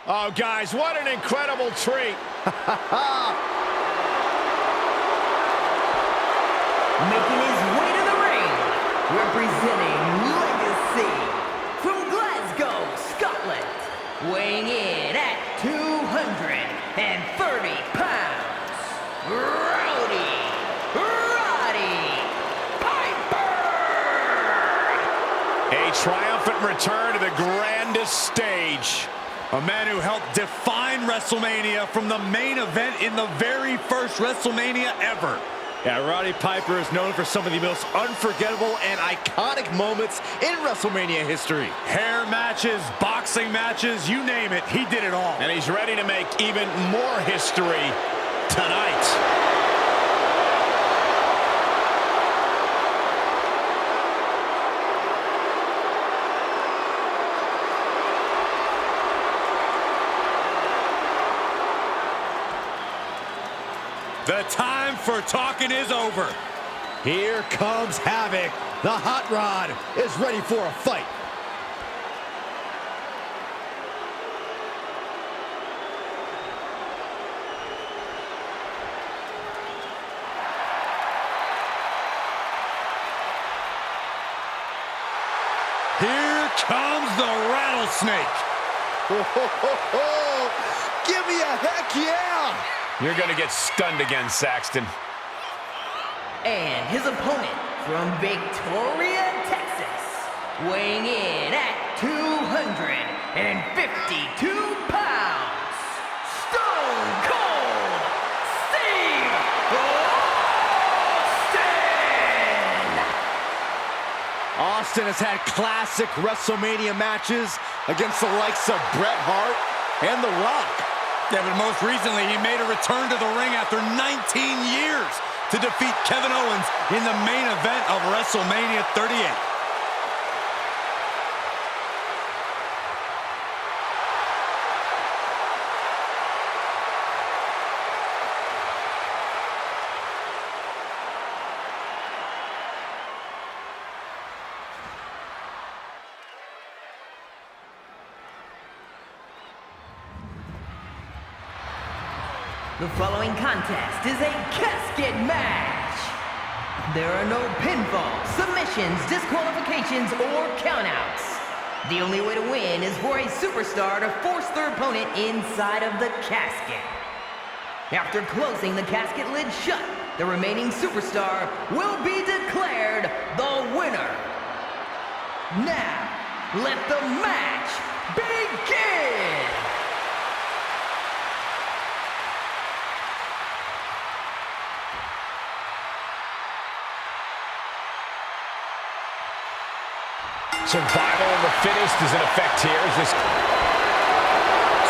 Oh, guys, what an incredible treat. Making his way to the ring, representing Legacy from Glasgow, Scotland, weighing in at 230 pounds, Rowdy, Roddy, Piper! A triumphant return to the grandest stage. A man who helped define WrestleMania from the main event in the very first WrestleMania ever. Yeah, Roddy Piper is known for some of the most unforgettable and iconic moments in WrestleMania history. Hair matches, boxing matches, you name it, he did it all. And he's ready to make even more history tonight. The time for talking is over. Here comes Havoc. The Hot Rod is ready for a fight. Here comes the rattlesnake. Give me a heck yeah! You're going to get stunned again, Saxton. And his opponent from Victoria, Texas, weighing in at 252 pounds, Stone Cold Steve Austin Austin! has had classic WrestleMania matches against the likes of Bret Hart and The Rock. Yeah, but most recently, he made a return to the ring after 19 years to defeat Kevin Owens in the main event of WrestleMania 38. The following contest is a casket match. There are no pinfalls, submissions, disqualifications, or countouts. The only way to win is for a superstar to force their opponent inside of the casket. After closing the casket lid shut, the remaining superstar will be declared the winner. Now, let the match begin! Survival of the fittest is in effect here. Is this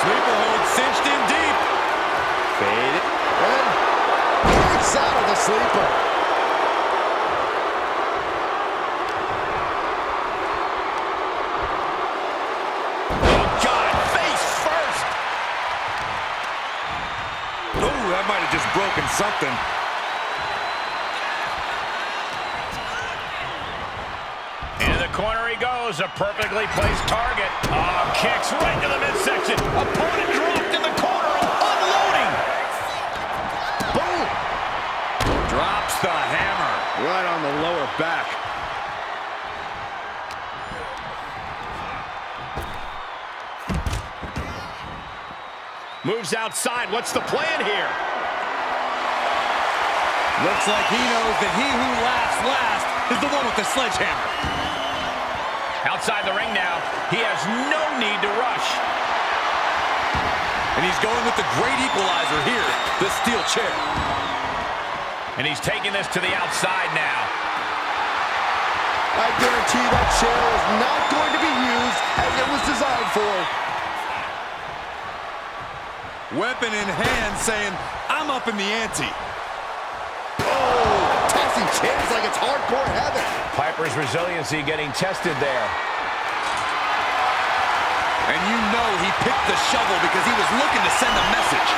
Sleeper hold cinched in deep. Fade it. And breaks out of the sleeper. oh God, face first? Oh, that might have just broken something. Into the corner he goes, a perfectly placed target. Oh, kicks right to the midsection. Opponent dropped in the corner, unloading. Boom! Drops the hammer. Right on the lower back. Moves outside. What's the plan here? Looks like he knows that he who laughs last is the one with the sledgehammer. Outside the ring now. He has no need to rush. And he's going with the great equalizer here, the steel chair. And he's taking this to the outside now. I guarantee that chair is not going to be used as it was designed for. Weapon in hand saying, I'm up in the ante. Oh, tossing chairs like it's hardcore heaven. Piper's resiliency getting tested there. And you know he picked the shovel because he was looking to send a message.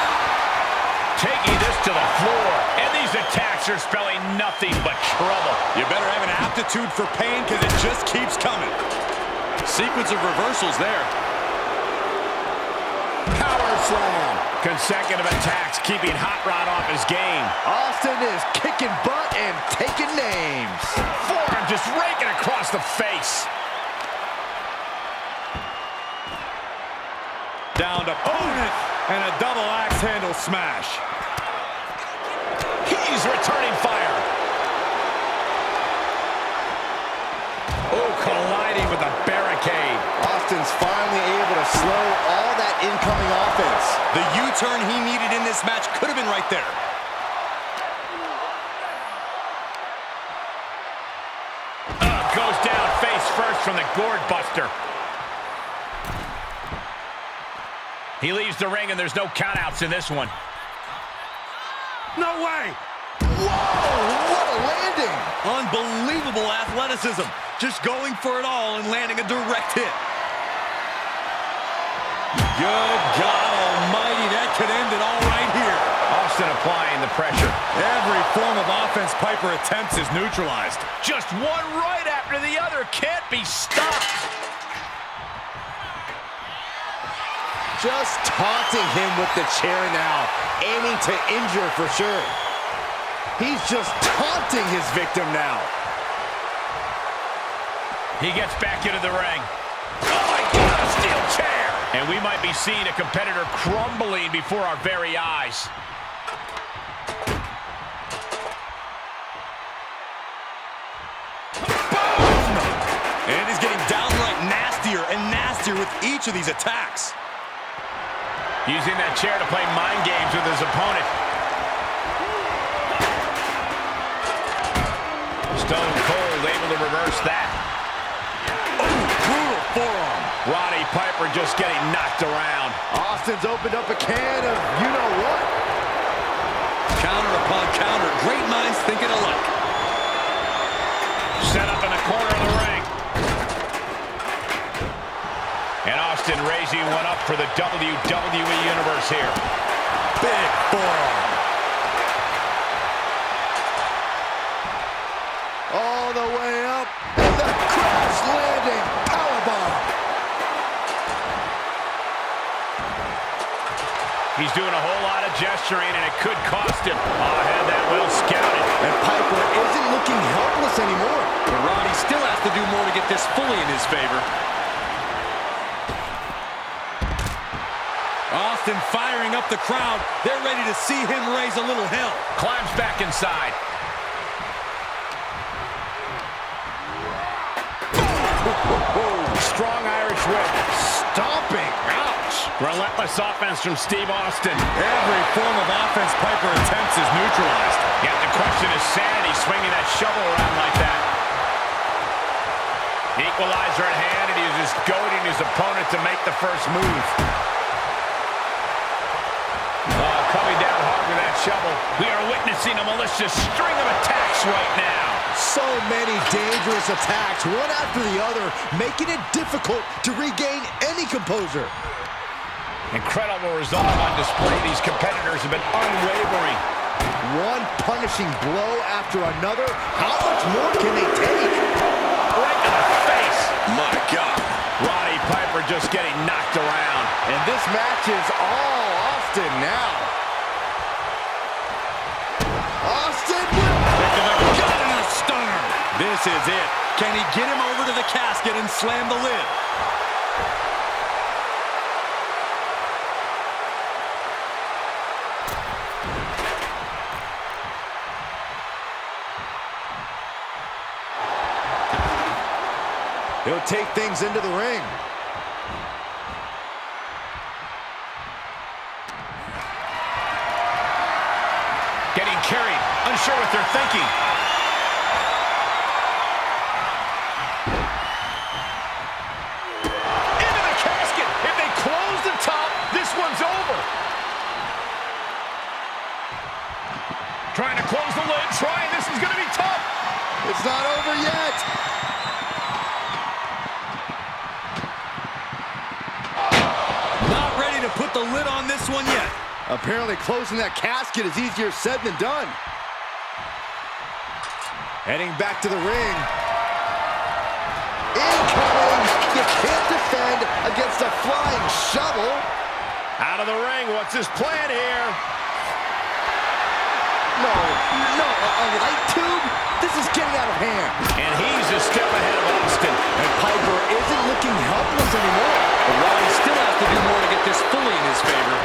Taking this to the floor. And these attacks are spelling nothing but trouble. You better have an aptitude for pain because it just keeps coming. Sequence of reversals there. slam. Consecutive attacks keeping Hot Rod off his game. Austin is kicking butt and taking names. Forearm just raking across the face. Down to opponent and a double axe handle smash. He's returning fire. Oh, colliding with a barricade. Austin's finally able to slow all that incoming offense. The U-turn he needed in this match could have been right there. Goes down face first from the gourd buster. He leaves the ring and there's no countouts in this one. No way! Whoa, what a landing! Unbelievable athleticism. Just going for it all and landing a direct hit. Good God almighty, that could end it all right here. Austin applying the pressure. Every form of offense Piper attempts is neutralized. Just one right after the other. Can't be stopped. Just taunting him with the chair now, aiming to injure for sure. He's just taunting his victim now. He gets back into the ring. Oh my God, a steel chair! And we might be seeing a competitor crumbling before our very eyes. Boom! And he's getting downright nastier and nastier with each of these attacks. Using that chair to play mind games with his opponent. Stonecold able to reverse that. Oh, brutal forearm. Roddy Piper just getting knocked around. Austin's opened up a can of you-know-what. Counter upon counter. Great minds thinking alike. Set up in the corner of the ring. And Austin raising one up for the WWE Universe here. Big forearm. All the way up. And the crash landing powerbomb. He's doing a whole lot of gesturing, and it could cost him. Oh, had that well scouted. And Piper isn't looking helpless anymore. But Roddy still has to do more to get this fully in his favor. Austin firing up the crowd. They're ready to see him raise a little hell. Climbs back inside. Strong Irish whip. Stomping. Ouch. Relentless offense from Steve Austin. Every form of offense Piper attempts is neutralized. Yet the question is sanity swinging that shovel around like that. Equalizer at hand, and he is just goading his opponent to make the first move. Coming down hard with that shovel. We are witnessing a malicious string of attacks right now. So many dangerous attacks, one after the other, making it difficult to regain any composure. Incredible resolve on display. These competitors have been unwavering. One punishing blow after another. How much more can they take? Right in the face. My God. Roddy Piper just getting knocked around. And this match is all Austin now. Austin Got in a stunner. This is it. Can he get him over to the casket and slam the lid? He'll take things into the ring. Getting carried, unsure what they're thinking. Into the casket. If they close the top, this one's over. Trying to close the lid, trying. This is going to be tough. It's not over yet. Not ready to put the lid on this one yet. Apparently closing that casket is easier said than done. Heading back to the ring. Incoming! You can't defend against a flying shovel. Out of the ring, what's his plan here? No, a light tube? This is getting out of hand. And he's a step ahead of Austin. And Piper isn't looking helpless anymore. But Roddy still has to do more to get this fully in his favor.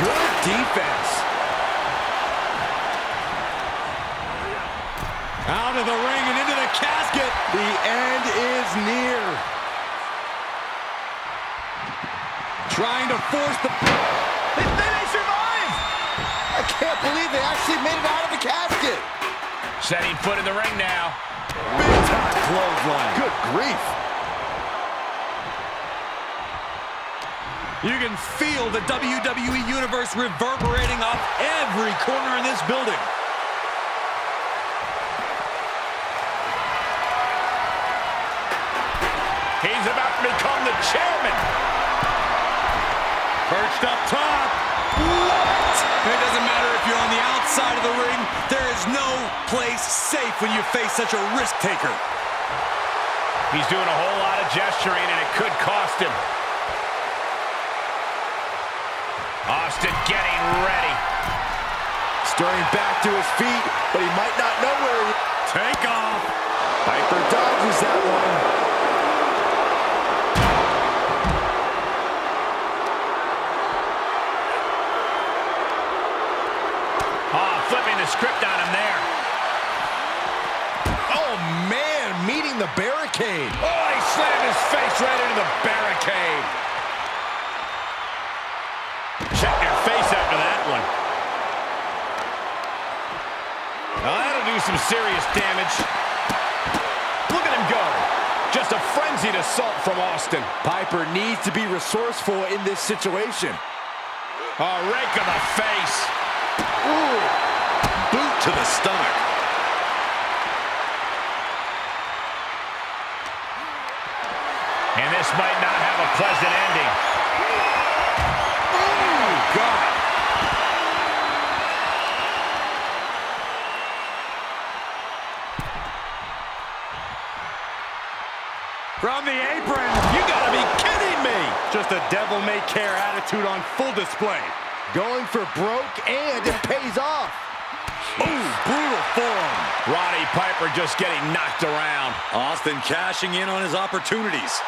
Good defense. Out of the ring and into the casket. The end is near. Trying to force the... They survive! I can't believe they actually made it out of the casket. Setting foot in the ring now. Big time clothesline. Good grief. You can feel the WWE Universe reverberating off every corner in this building. He's about to become the chairman. Perched up top. What? It doesn't matter if you're on the outside of the ring. There is no place safe when you face such a risk taker. He's doing a whole lot of gesturing, and it could cost him. Austin getting ready. Stirring back to his feet, but he might not know where he... Take off. Piper dodges that one. Flipping the script on him there. Oh, man, meeting the barricade. Oh, he slammed his face right into the barricade. Check your face after that one. Now, that'll do some serious damage. Look at him go. Just a frenzied assault from Austin. Piper needs to be resourceful in this situation. A rake of the face. Ooh. Boot to the stomach. And this might not have a pleasant ending. Oh, God. From the apron. You gotta be kidding me. Just a devil-may-care attitude on full display. Going for broke, and it pays off. Ooh, brutal forearm. Roddy Piper just getting knocked around. Austin cashing in on his opportunities.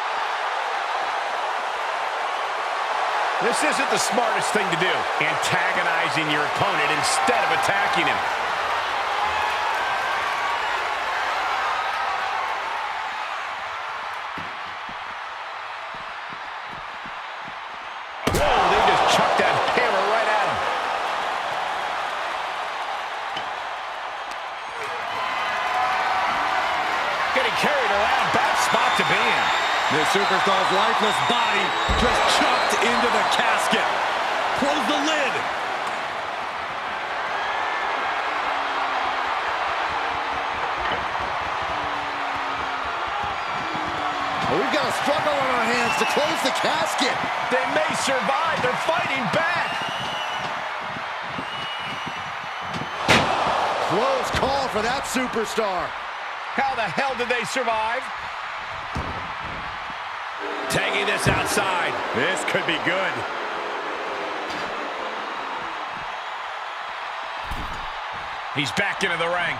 This isn't the smartest thing to do, antagonizing your opponent instead of attacking him. Whoa, they just chucked that hammer right at him. Getting carried around, bad spot to be in. The superstar's lifeless body just chucked into the casket. Close the lid. We've got a struggle on our hands to close the casket. They may survive. They're fighting back. Close call for that superstar. How the hell did they survive? Tagging this outside. This could be good. He's back into the ring.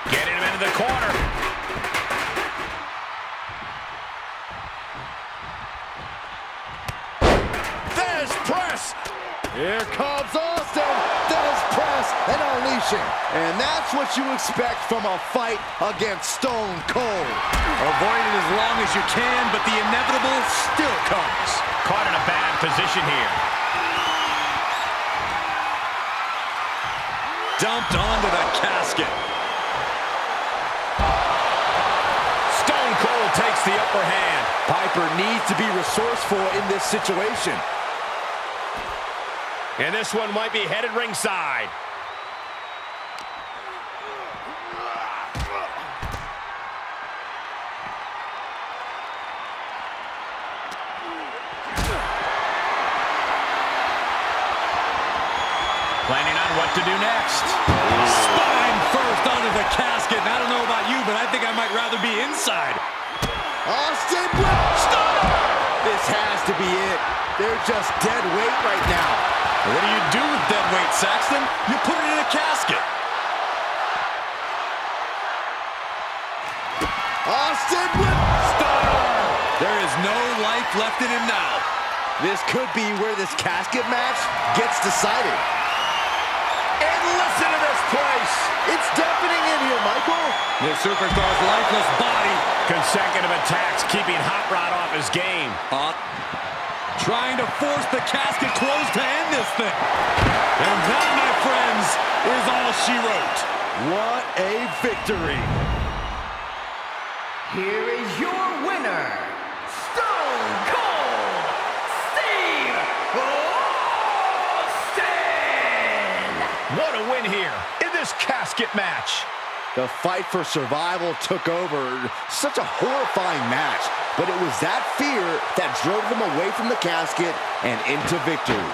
Getting him into the corner. There's press. Here comes Austin. There's press and unleashing. And that's what you expect from a fight against Stone Cold. Avoid it as long as you can, but the inevitable still comes. Caught in a bad position here. Dumped onto the casket. Stone Cold takes the upper hand. Piper needs to be resourceful in this situation. And this one might be headed ringside. Planning on what to do next. Spine first onto the casket. And I don't know about you, but I think I might rather be inside. Austin with stunner! This has to be it. They're just dead weight right now. What do you do with dead weight, Saxton? You put it in a casket. Austin with stunner! There is no life left in him now. This could be where this casket match gets decided. And listen to this place. It's deafening in here, Michael. This superstar's lifeless body. Consecutive attacks keeping Hot Rod off his game. Trying to force the casket closed to end this thing. And that, my friends, is all she wrote. What a victory. Here is your winner, Stone Cold Steve Austin! What a win here in this casket match. The fight for survival took over. Such a horrifying match, but it was that fear that drove them away from the casket and into victory.